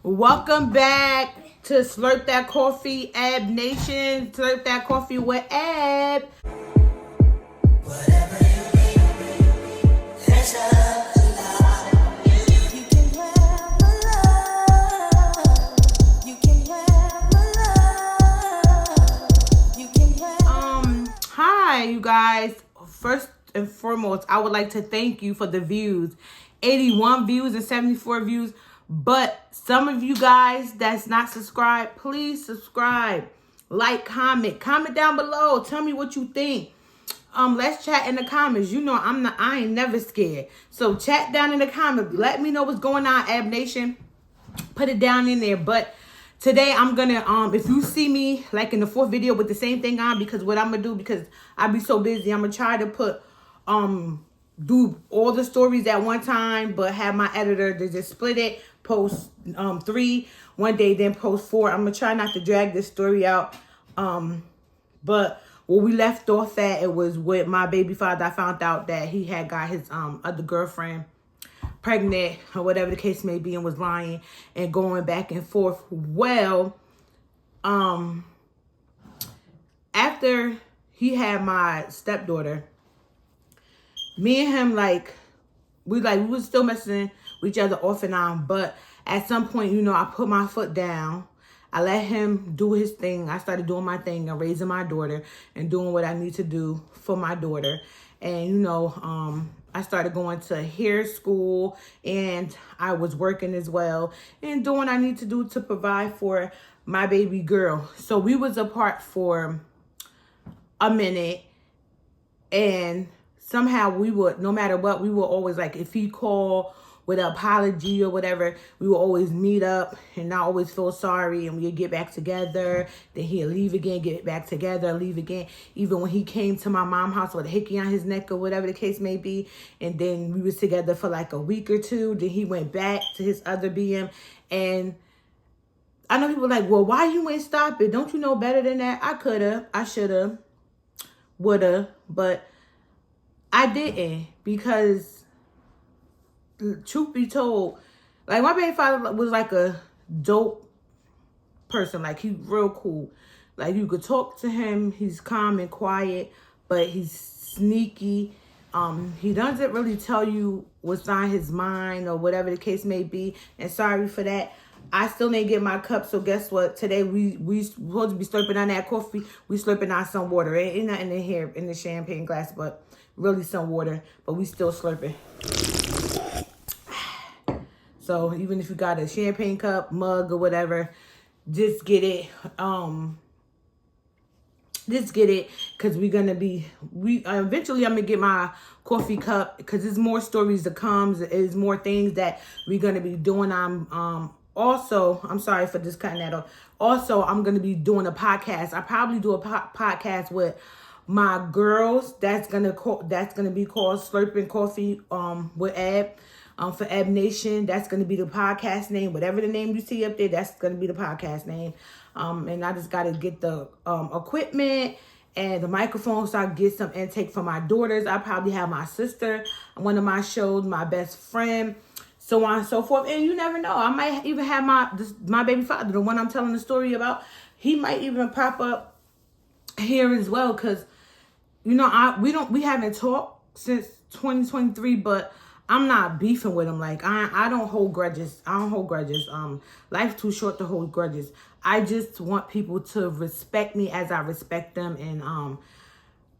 Welcome back to Slurp That Coffee, Ab Nation. Slurp That Coffee with Ab. Hi, you guys. First and foremost, I would like to thank you for the views. 81 views and 74 views. But some of you guys that's not subscribed, please subscribe. Like, comment down below. Tell me what you think. Let's chat in the comments. You know I ain't never scared. So chat down in the comments. Let me know what's going on, Ab Nation. Put it down in there. But today I'm gonna if you see me like in the fourth video with the same thing on, because what I'm gonna do, because I be so busy, I'm gonna try to put do all the stories at one time, but have my editor to just split it, post 3 one day, then post 4. I'm gonna try not to drag this story out. But where we left off at, it was with my baby father. I found out that he had got his other girlfriend pregnant or whatever the case may be, and was lying and going back and forth. Well, after he had my stepdaughter, me and him, we was still messing with each other off and on. But at some point, I put my foot down. I let him do his thing. I started doing my thing and raising my daughter and doing what I need to do for my daughter. And, I started going to hair school, and I was working as well and doing what I need to do to provide for my baby girl. So we was apart for a minute, and somehow we would, no matter what, we would always, if he called with an apology or whatever, we would always meet up and not always feel sorry, and we'd get back together. Then he'd leave again, get back together, leave again. Even when he came to my mom's house with a hickey on his neck or whatever the case may be, and then we was together for a week or two. Then he went back to his other BM, and I know people well, why you ain't stop it? Don't you know better than that? I coulda, I shoulda, woulda, but I didn't, because truth be told, my baby father was a dope person. He real cool. You could talk to him. He's calm and quiet, but he's sneaky. He doesn't really tell you what's on his mind or whatever the case may be. And sorry for that. I still didn't get my cup, so guess what? Today we supposed to be slurping on that coffee. We slurping on some water. Ain't nothing in here in the champagne glass, but really some water. But we still slurping. So even if you got a champagne cup, mug, or whatever, just get it. Just get it, because we're gonna be. Eventually I'm gonna get my coffee cup, because there's more stories to come. There's more things that we're gonna be doing. Also, I'm sorry for just cutting that off. Also, I'm gonna be doing a podcast. I probably do a podcast with my girls. That's gonna be called Slurping Coffee with Ab. For Ab Nation, that's going to be the podcast name. Whatever the name you see up there, that's going to be the podcast name. And I just got to get the equipment and the microphone, so I get some intake for my daughters. I probably have my sister, one of my shows, my best friend, so on and so forth. And you never know, I might even have my baby father, the one I'm telling the story about. He might even pop up here as well, because we haven't talked since 2023, but I'm not beefing with him. I don't hold grudges. Life's too short to hold grudges. I just want people to respect me as I respect them. And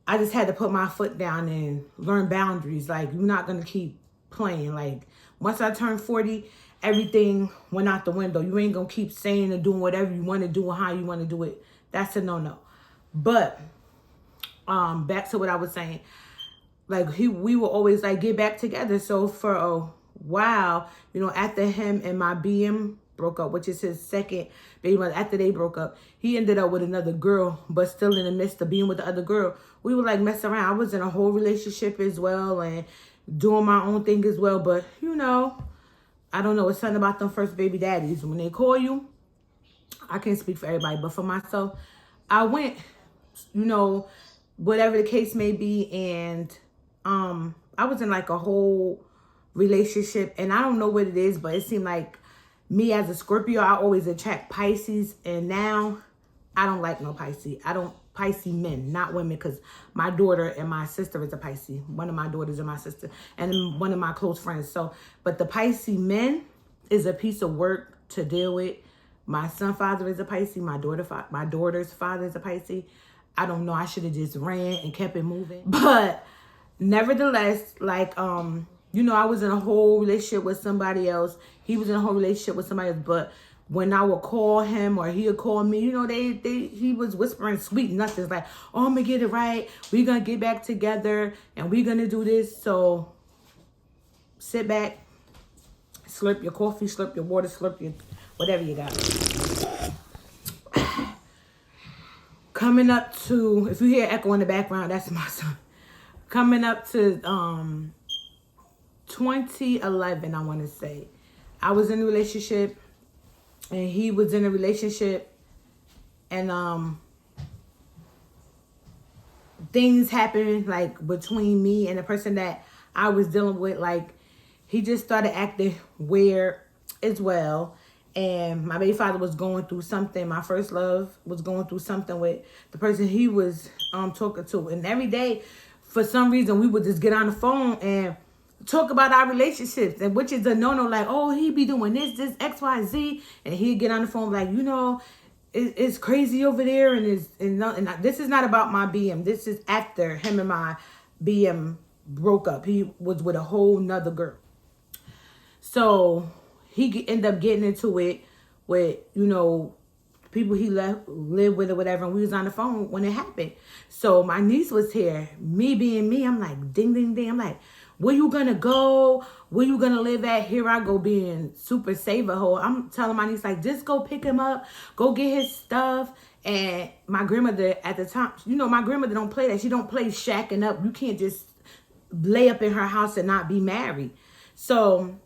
I just had to put my foot down and learn boundaries. You're not going to keep playing. Once I turned 40, everything went out the window. You ain't going to keep saying and doing whatever you want to do and how you want to do it. That's a no-no. But back to what I was saying. We will always get back together. So for a while, after him and my BM broke up, which is his second baby mother, after they broke up, he ended up with another girl, but still in the midst of being with the other girl, we were messing around. I was in a whole relationship as well and doing my own thing as well. But I don't know, it's something about them first baby daddies. When they call you, I can't speak for everybody, but for myself, I went, whatever the case may be, and I was in a whole relationship, and I don't know what it is, but it seemed like me as a Scorpio, I always attract Pisces, and now I don't like no Pisces. I don't Pisces men, not women, because my daughter and my sister is a Pisces. One of my daughters and my sister, and one of my close friends. So, but the Pisces men is a piece of work to deal with. My son's father is a Pisces. My daughter's father is a Pisces. I don't know. I should have just ran and kept it moving. But nevertheless, like, you know, I was in a whole relationship with somebody else. He was in a whole relationship with somebody else. But when I would call him or he would call me, you know, he was whispering sweet nothings like, oh, I'm going to get it right. We're going to get back together and we're going to do this. So sit back, slurp your coffee, slurp your water, slurp your whatever you got. Coming up to, if you hear echo in the background, that's my son. Coming up to 2011, I want to say. I was in a relationship and he was in a relationship, and things happened like between me and the person that I was dealing with. Like, he just started acting weird as well. And my baby father was going through something. My first love was going through something with the person he was talking to. And every day, for some reason, we would just get on the phone and talk about our relationships, and which is a no-no. Like, oh, he be doing this, X, Y, Z, and he'd get on the phone like, you know, it's crazy over there, and this is not about my BM. This is after him and my BM broke up. He was with a whole nother girl. So he ended up getting into it with, you know, people he lived with or whatever, and we was on the phone when it happened. So my niece was here. Me being me, I'm like, ding, ding, ding. I'm like, where you gonna go? Where you gonna live at? Here I go being super saver hole. I'm telling my niece, like, just go pick him up. Go get his stuff. And my grandmother at the time, you know, my grandmother don't play that. She don't play shacking up. You can't just lay up in her house and not be married. So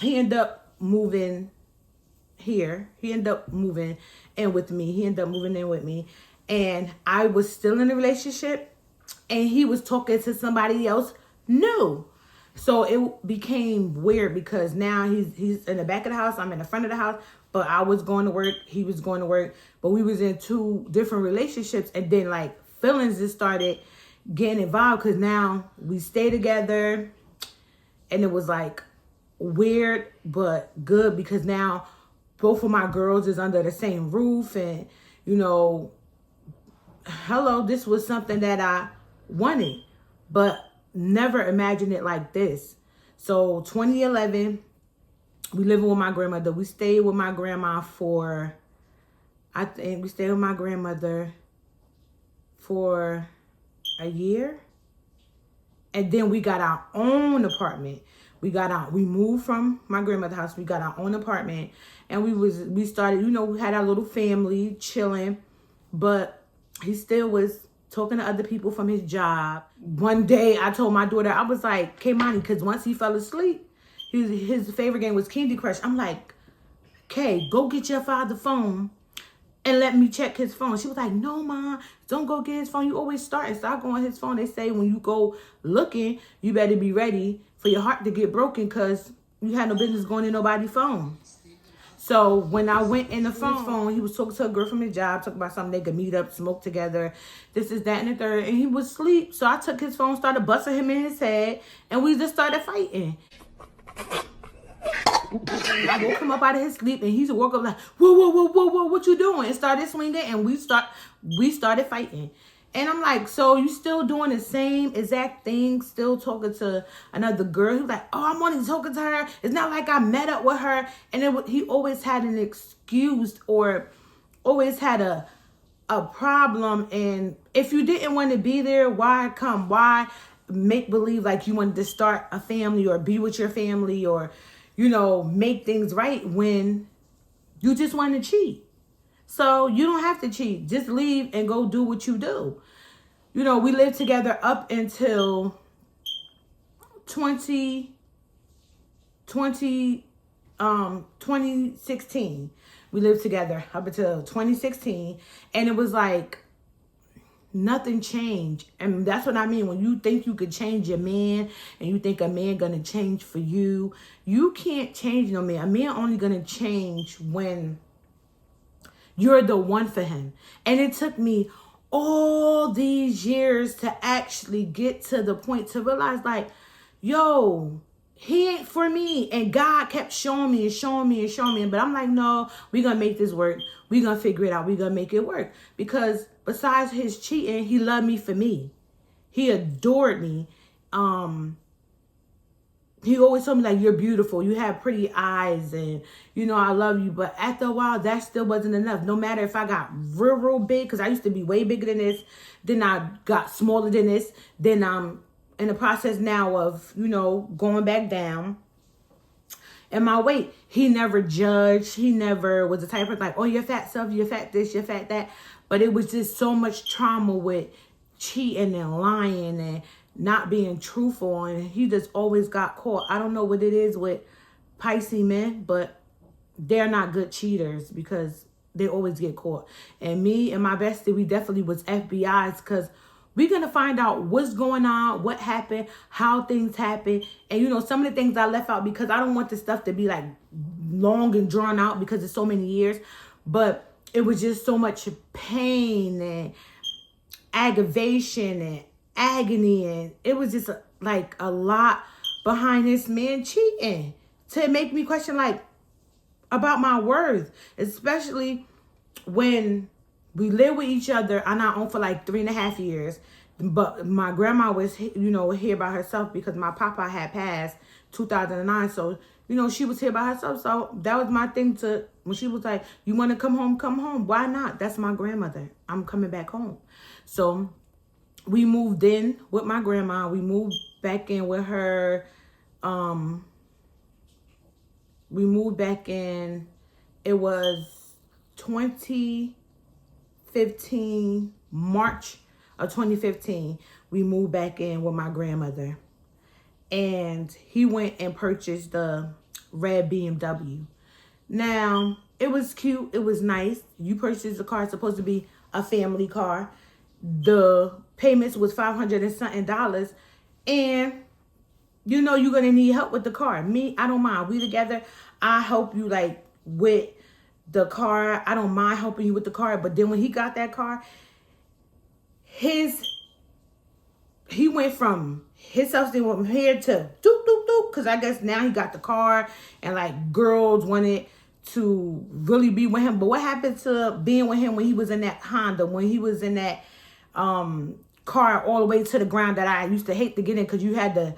he ended up moving here. He ended up moving in with me. He ended up moving in with me. And I was still in a relationship. And he was talking to somebody else new. So it became weird because now he's in the back of the house. I'm in the front of the house. But I was going to work. He was going to work. But we was in two different relationships. And then, like, feelings just started getting involved because now we stay together. And it was, like, weird but good because now both of my girls is under the same roof. And, you know, hello, this was something that I wanted. But never imagined it like this. So 2011, we living with my grandmother. We stayed with my grandma for, I think we stayed with my grandmother for a year. And then we got our own apartment. We moved from my grandmother's house. We got our own apartment. And we started, you know, we had our little family chilling. But he still was talking to other people from his job. One day I told my daughter, I was like, Kaymani, because once he fell asleep, his favorite game was Candy Crush. I'm like, Kay, go get your father's phone and let me check his phone. She was like, no, Mom, don't go get his phone. You always start go on his phone. They say when you go looking, you better be ready for your heart to get broken because you had no business going in nobody's phone. So when I went in the phone, he was talking to a girl from his job, talking about something they could meet up, smoke together, this is that and the third, and he was asleep. So I took his phone, started busting him in his head, and we just started fighting. I woke him up out of his sleep, and he woke up like, whoa, what you doing? And started swinging, and we started fighting. And I'm like, so you still doing the same exact thing, still talking to another girl? He was like, oh, I'm only talking to her. It's not like I met up with her. And he always had an excuse or always had a problem. And if you didn't want to be there, why come? Why make believe like you wanted to start a family or be with your family or, you know, make things right when you just want to cheat? So you don't have to cheat. Just leave and go do what you do. You know, we lived together up until 2016. We lived together up until 2016. And it was like, nothing changed. And that's what I mean. When you think you could change your man and you think a man gonna change for you, you can't change no man. A man only gonna change when you're the one for him. And it took me all these years to actually get to the point to realize, like, yo, he ain't for me. And God kept showing me and showing me and showing me. But I'm like, no, we're going to make this work. We're going to figure it out. We're going to make it work. Because besides his cheating, he loved me for me. He adored me. He always told me, like, you're beautiful. You have pretty eyes and, you know, I love you. But after a while, that still wasn't enough. No matter if I got real big, because I used to be way bigger than this. Then I got smaller than this. Then I'm in the process now of, you know, going back down. And my weight, he never judged. He never was the type of like, oh, you're fat self, you're fat this, you're fat that. But it was just so much trauma with cheating and lying and not being truthful, and he just always got caught. I don't know what it is with Pisces men, but they're not good cheaters because they always get caught. And me and my bestie, we definitely was FBI's because we're going to find out what's going on, what happened, how things happen. And, you know, some of the things I left out because I don't want this stuff to be like long and drawn out because it's so many years. But it was just so much pain and aggravation and agony, and it was just like a lot behind this man cheating to make me question like about my worth, especially when we lived with each other on our own for like 3.5 years. But my grandma was, you know, here by herself because my papa had passed 2009. So, you know, she was here by herself. So that was my thing to, when she was like, you want to come home, come home. Why not? That's my grandmother. I'm coming back home. So we moved in with my grandma. We moved back in with her. We moved back in. It was 2015, March of 2015. We moved back in with my grandmother. And he went and purchased the red BMW. Now, it was cute. It was nice. You purchased the car. It's supposed to be a family car. The payments was $500 and something. And, you know, you're going to need help with the car. Me, I don't mind. We together. I help you, like, with the car. I don't mind helping you with the car. But then when he got that car, he went from his self-esteem from here to doop, doop, doop. Because I guess now he got the car. And, like, girls wanted to really be with him. But what happened to being with him when he was in that Honda, when he was in that car all the way to the ground that I used to hate to get in because you had to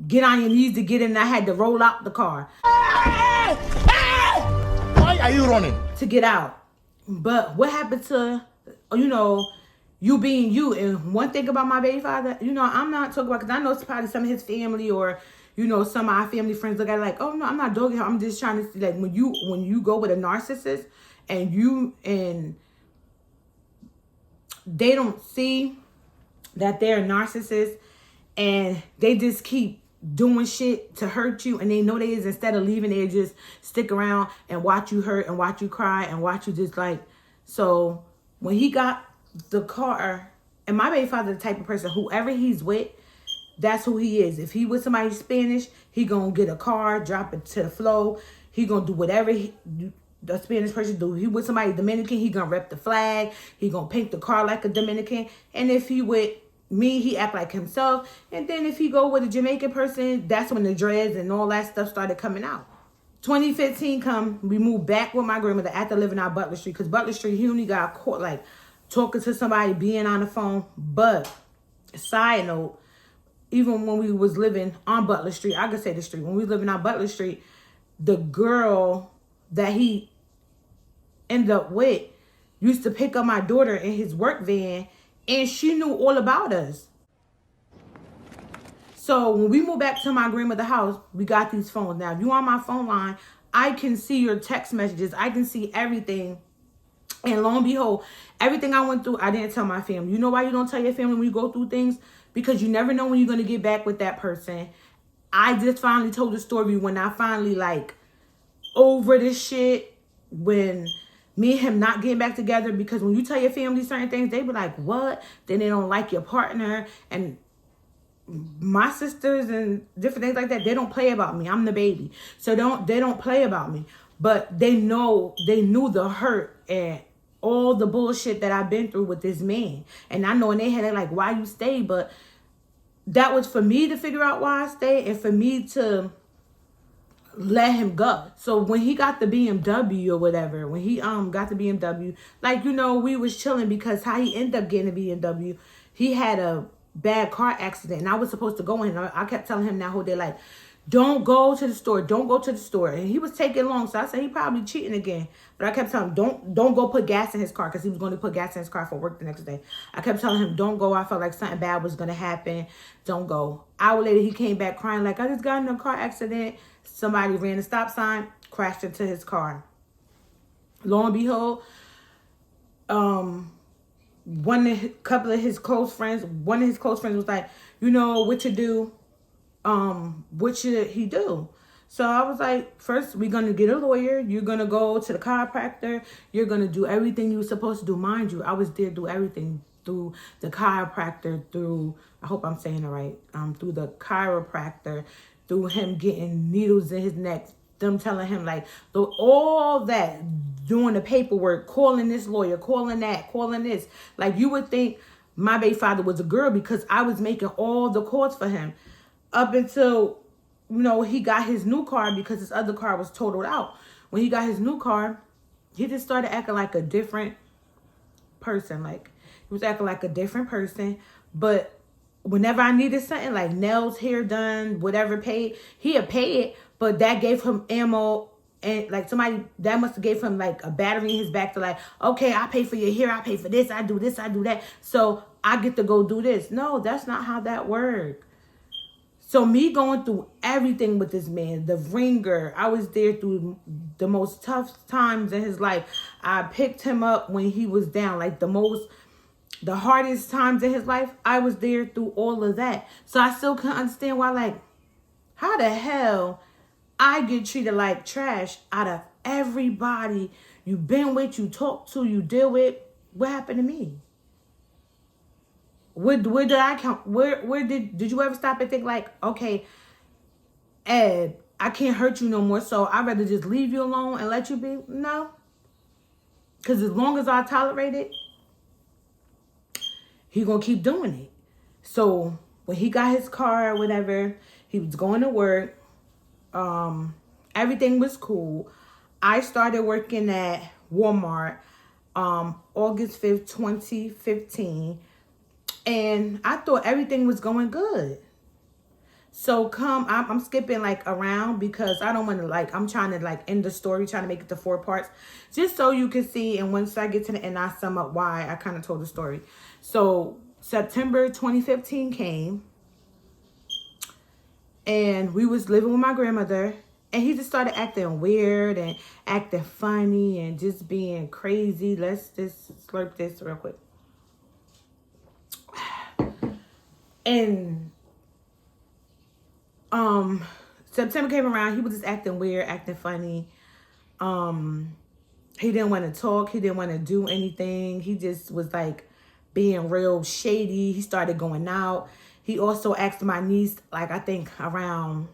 get on your knees to get in and I had to roll out the car. Why are you running? To get out. But what happened to, you know, you being you? And one thing about my baby father, you know, I'm not talking about, because I know it's probably some of his family or, you know, some of our family friends look at it like, oh no, I'm not dogging him. I'm just trying to see, like, when you go with a narcissist and they don't see that they're a narcissist and they just keep doing shit to hurt you, and they know they is, instead of leaving, they just stick around and watch you hurt and watch you cry and watch you just like. So when he got the car, and my baby father the type of person, whoever he's with, that's who he is. If he with somebody Spanish, he gonna get a car, drop it to the floor. He gonna do whatever the Spanish person do. He with somebody Dominican, he gonna rep the flag. He gonna paint the car like a Dominican. And if he with me, he act like himself. And then if he go with a Jamaican person, that's when the dreads and all that stuff started coming out. 2015 come, we moved back with my grandmother after living out Butler Street. Because Butler Street, he only got caught like talking to somebody, being on the phone. But side note, even when we was living on Butler Street, I could say the street, when we was living on Butler Street, the girl that he ended up with used to pick up my daughter in his work van, and she knew all about us. So when we moved back to my grandmother's house, we got these phones. Now, if you on my phone line, I can see your text messages. I can see everything. And lo and behold, everything I went through, I didn't tell my family. You know why you don't tell your family when you go through things? Because you never know when you're going to get back with that person. I just finally told the story when I finally, like, over this shit, when Me and him not getting back together, because when you tell your family certain things, they be like, what? Then they don't like your partner. And my sisters and different things like that, they don't play about me. I'm the baby. So they don't play about me. But they knew the hurt and all the bullshit that I've been through with this man. And I know in their head, they're like, why you stay? But that was for me to figure out why I stayed, and for me to let him go. So when he got the BMW or whatever, when he got the BMW, like, we was chilling, because how he ended up getting a BMW, he had a bad car accident, and I was supposed to go in. I kept telling him that whole day, like, don't go to the store, don't go to the store. And he was taking long, so I said he probably cheating again. But I kept telling him, don't go put gas in his car, because he was going to put gas in his car for work the next day. I kept telling him, don't go. I felt like something bad was going to happen. Don't go. Hour later, he came back crying like, I just got in a car accident. Somebody ran a stop sign, crashed into his car. Lo and behold, one of his close friends was like, what to do? What should he do? So I was like, first, we're going to get a lawyer. You're going to go to the chiropractor. You're going to do everything you were supposed to do. Mind you, I was there to do everything, through the chiropractor, I hope I'm saying it right, through the chiropractor, through him getting needles in his neck, them telling him, like, all that, doing the paperwork, calling this lawyer, calling that, calling this. Like, you would think my baby father was a girl, because I was making all the calls for him. Up until, he got his new car, because his other car was totaled out. When he got his new car, he just started acting like a different person. Like, he was acting like a different person. But whenever I needed something, like nails, hair done, whatever paid, he'd pay it. But that gave him ammo, and like somebody, that must have gave him like a battery in his back to like, okay, I pay for your hair, I pay for this, I do that. So I get to go do this. No, that's not how that works. So me going through everything with this man, the ringer, I was there through the most tough times in his life. I picked him up when he was down, like the hardest times in his life. I was there through all of that. So I still couldn't understand why, like, how the hell I get treated like trash out of everybody you've been with, you talk to, you deal with. What happened to me? Where did I count? Where did you ever stop and think like, okay, Ed, I can't hurt you no more, so I'd rather just leave you alone and let you be? No. Because as long as I tolerate it, he gonna keep doing it. So when he got his car or whatever, he was going to work. Everything was cool. I started working at Walmart August 5th, 2015. And I thought everything was going good. So I'm skipping like around, because I don't want to, like, I'm trying to like end the story, trying to make it to 4 parts, just so you can see. And once I get to the end, I sum up why I kind of told the story. So September 2015 came, and we was living with my grandmother, and he just started acting weird and acting funny and just being crazy. Let's just slurp this real quick. And September came around, he was just acting weird, acting funny. He didn't want to talk, he didn't want to do anything. He just was like being real shady. He started going out. He also asked my niece, like, I think around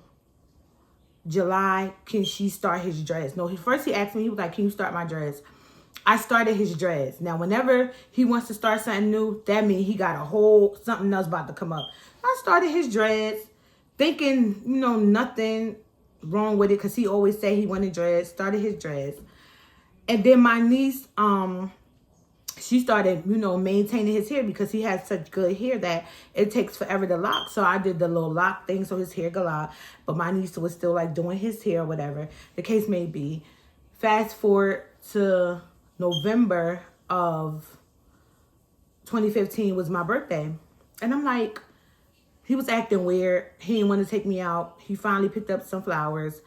July, can she start his dress? No, first he asked me, he was like, can you start my dress? I started his dress. Now, whenever he wants to start something new, that means he got something else about to come up. I started his dress, thinking, nothing wrong with it, because he always said he wanted dress. Started his dress. And then my niece, she started, maintaining his hair, because he has such good hair that it takes forever to lock. So I did the little lock thing so his hair could lock. But my niece was still like doing his hair or whatever the case may be. Fast forward to November of 2015 was my birthday. And I'm like, he was acting weird. He didn't want to take me out. He finally picked up some flowers.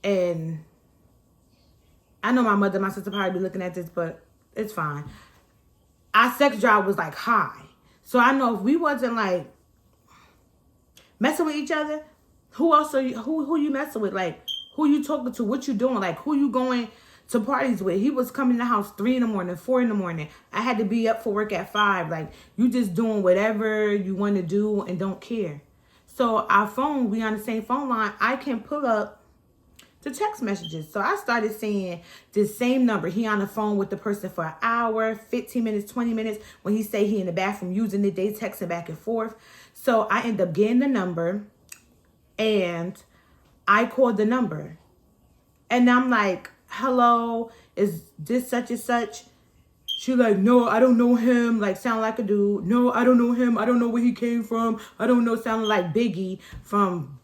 And I know my mother and my sister probably be looking at this, but it's fine. Our sex drive was like high. So I know if we wasn't like messing with each other, who else are you, who you messing with? Like, who you talking to? What you doing? Like, who you going to parties with. He was coming to the house 3 in the morning, 4 in the morning. I had to be up for work at 5. Like, you just doing whatever you want to do and don't care. So our phone, we on the same phone line. I can pull up the text messages. So I started seeing this same number. He on the phone with the person for an hour, 15 minutes, 20 minutes. When he say he in the bathroom using it, they texting back and forth. So I end up getting the number and I called the number. And I'm like, hello, is this such and such? She like, no, I don't know him. Like, sound like a dude. No, I don't know him. I don't know where he came from. I don't know, sounding like Biggie from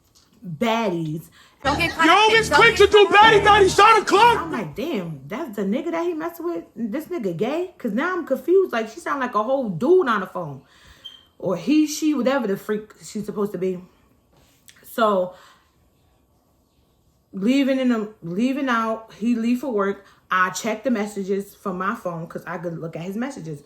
Baddies. Don't get caught. Yo, it's quick to do Baddies. Daddy shot a clock. I'm like, damn, that's the nigga that he messing with? This nigga gay? Because now I'm confused. Like, she sound like a whole dude on the phone. Or he, she, whatever the freak she's supposed to be. So, leaving out, he leave for work. I check the messages from my phone because I could look at his messages.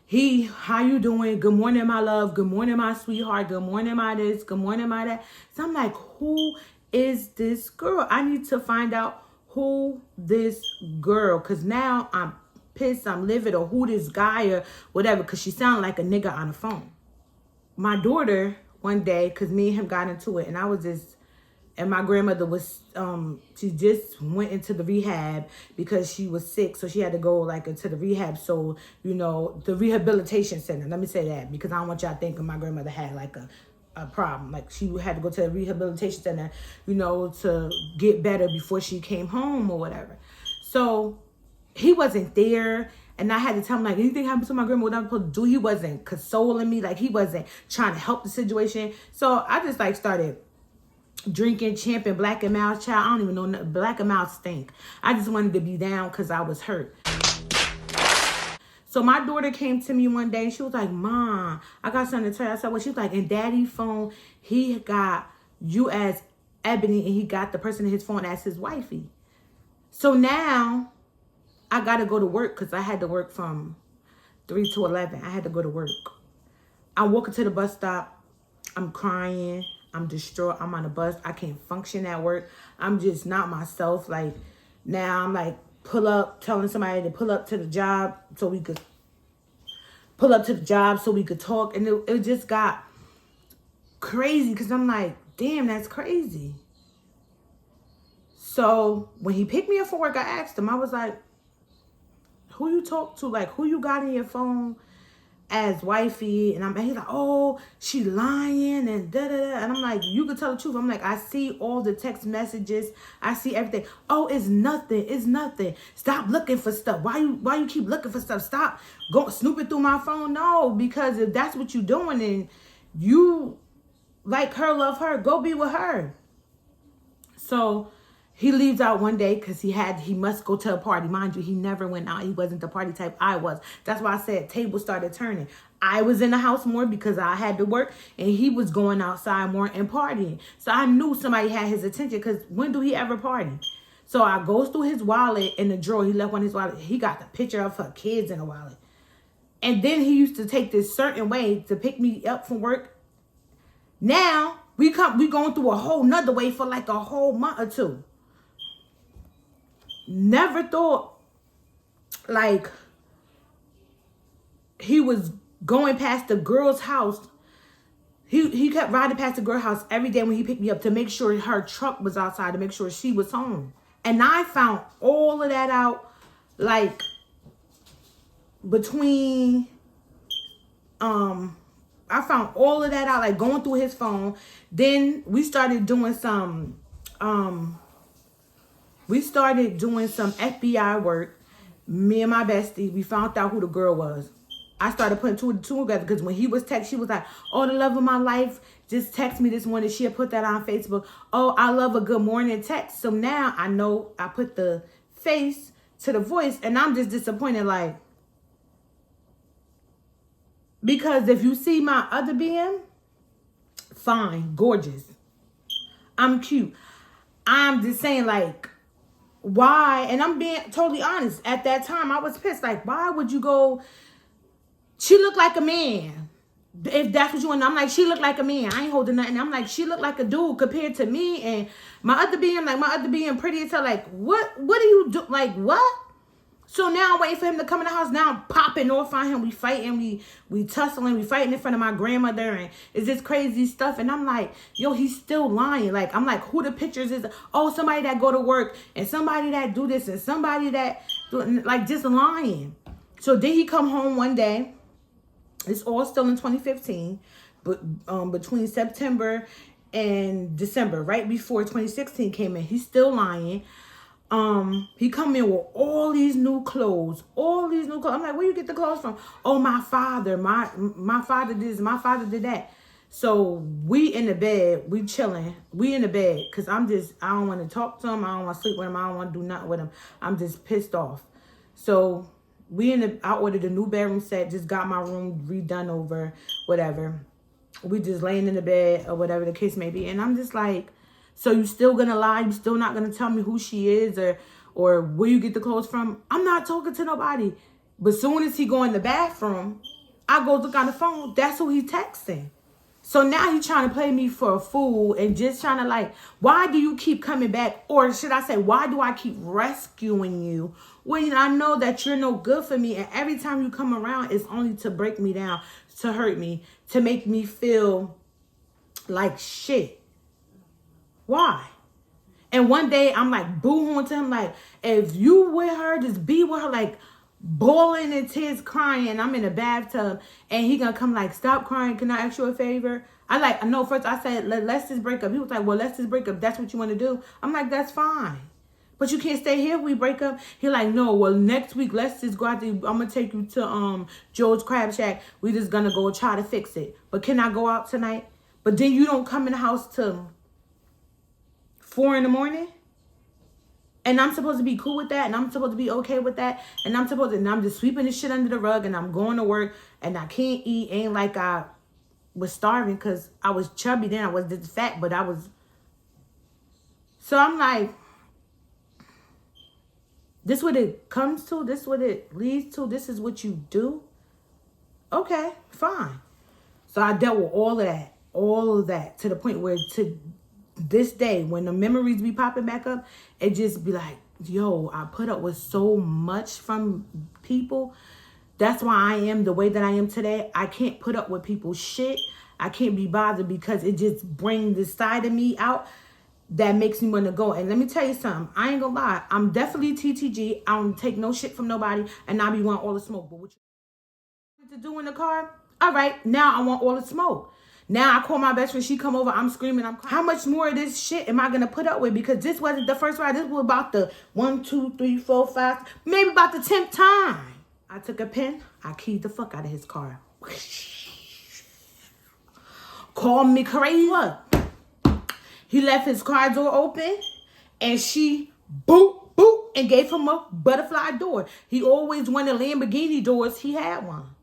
He, how you doing? Good morning, my love. Good morning, my sweetheart. Good morning, my this. Good morning, my that. So I'm like, who is this girl? I need to find out who this girl, because now I'm pissed, I'm livid, or who this guy or whatever, because she sounded like a nigga on the phone. My daughter, one day, because me and him got into it, and I was just, and my grandmother was, she just went into the rehab because she was sick. So she had to go like into the rehab. So, you know, the rehabilitation center. Let me say that because I don't want y'all thinking my grandmother had like a problem. Like, she had to go to the rehabilitation center, you know, to get better before she came home or whatever. So he wasn't there. And I had to tell him, like, anything happened to my grandma, what I'm supposed to do? He wasn't consoling me. Like, he wasn't trying to help the situation. So I just like started drinking, champing Black and Mild. Child, I don't even know, Black and Mild stink. I just wanted to be down because I was hurt. So my daughter came to me one day and she was like, Mom, I got something to tell you. I said, well, she was like, in Daddy's phone, he got you as Ebony and he got the person in his phone as his wifey. So now I got to go to work because I had to work from 3 to 11. I had to go to work. I walk into the bus stop. I'm crying. I'm distraught. I'm on the bus. I can't function at work. I'm just not myself. Like, now I'm like, pull up, telling somebody to pull up to the job so we could talk. And it just got crazy because I'm like, damn, that's crazy. So when he picked me up for work, I asked him, I was like, who you talk to? Like, who you got in your phone as wifey? And he's like, oh, she lying and da-da-da. And I'm like, you can tell the truth. I'm like, I see all the text messages. I see everything. Oh, it's nothing. It's nothing. Stop looking for stuff. Why you keep looking for stuff? Stop snooping through my phone. No, because if that's what you're doing and you like her, love her, go be with her. So he leaves out one day because he must go to a party. Mind you, he never went out. He wasn't the party type I was. That's why I said tables started turning. I was in the house more because I had to work, and he was going outside more and partying. So I knew somebody had his attention because when do he ever party? So I goes through his wallet in the drawer. He left one of his wallet. He got the picture of her kids in the wallet. And then he used to take this certain way to pick me up from work. Now we going through a whole nother way for like a whole month or two. Never thought like he was going past the girl's house. He kept riding past the girl's house every day when he picked me up to make sure her truck was outside, to make sure she was home. And I found all of that out like between I found all of that out like going through his phone. Then we started doing some FBI work. Me and my bestie, we found out who the girl was. I started putting two and two together because when he was text, she was like, oh, the love of my life just text me this morning. She had put that on Facebook. Oh, I love a good morning text. So now I know I put the face to the voice, and I'm just disappointed. Like, because if you see my other BM, fine, gorgeous. I'm cute. I'm just saying, like, why? And I'm being totally honest. At that time, I was pissed. Like, why would you go? She looked like a man. If that's what you want, I'm like, she looked like a man. I ain't holding nothing. I'm like, she looked like a dude compared to me. And my other being pretty as hell. Like, what do you do? Like, what? So now I'm waiting for him to come in the house. Now I'm popping off on him. We fighting, we tussling, we fighting in front of my grandmother, and it's this crazy stuff. And I'm like, yo, he's still lying. Like, I'm like, who the pictures is? Oh, somebody that go to work, and somebody that do this, and somebody that do, like, just lying. So then he come home one day. It's all still in 2015, but between September and December, right before 2016 came in, he's still lying. He come in with all these new clothes. I'm like, where you get the clothes from? Oh, my father. My father did this. My father did that. So we in the bed. We chilling. We in the bed. Because I don't want to talk to him. I don't want to sleep with him. I don't want to do nothing with him. I'm just pissed off. So I ordered a new bedroom set. Just got my room redone over. Whatever. We just laying in the bed or whatever the case may be. And I'm just like, so you still gonna lie? You still not gonna tell me who she is or where you get the clothes from? I'm not talking to nobody. But soon as he go in the bathroom, I go look on the phone. That's who he texting. So now he trying to play me for a fool and just trying to like, why do you keep coming back? Or should I say, why do I keep rescuing you when I know that you're no good for me? And every time you come around, it's only to break me down, to hurt me, to make me feel like shit. Why? And one day I'm like boo-hooing to him, like, if you with her, just be with her, like bawling in tears, crying. I'm in a bathtub and he gonna come like, stop crying. Can I ask you a favor? First I said, let's just break up. He was like, well, let's just break up. That's what you want to do? I'm like, that's fine. But you can't stay here if we break up. He like, no, well, next week, let's just go out there. I'm going to take you to Joe's Crab Shack. We just going to go try to fix it. But can I go out tonight? But then you don't come in the house till 4 a.m. And I'm supposed to be cool with that. And I'm supposed to be okay with that. And I'm just sweeping this shit under the rug. And I'm going to work. And I can't eat. Ain't like I was starving because I was chubby then. I was just fat. But I was. So I'm like, this what it comes to? This what it leads to? This is what you do? Okay, fine. So I dealt with all of that to the point where to this day, when the memories be popping back up, it just be like, yo, I put up with so much from people. That's why I am the way that I am today. I can't put up with people's shit. I can't be bothered because it just brings this side of me out that makes me want to go. And let me tell you something. I ain't gonna lie. I'm definitely TTG. I don't take no shit from nobody. And I be want all the smoke. But what you want to do in the car? All right, now I want all the smoke. Now I call my best friend. She come over. I'm screaming. I'm crying. How much more of this shit am I going to put up with? Because this wasn't the first ride. This was about the 1, 2, 3, 4, 5, maybe about the 10th time. I took a pen. I keyed the fuck out of his car. Called me crazy. What? He left his car door open. And she boop, boop, and gave him a butterfly door. He always wanted Lamborghini doors. He had one.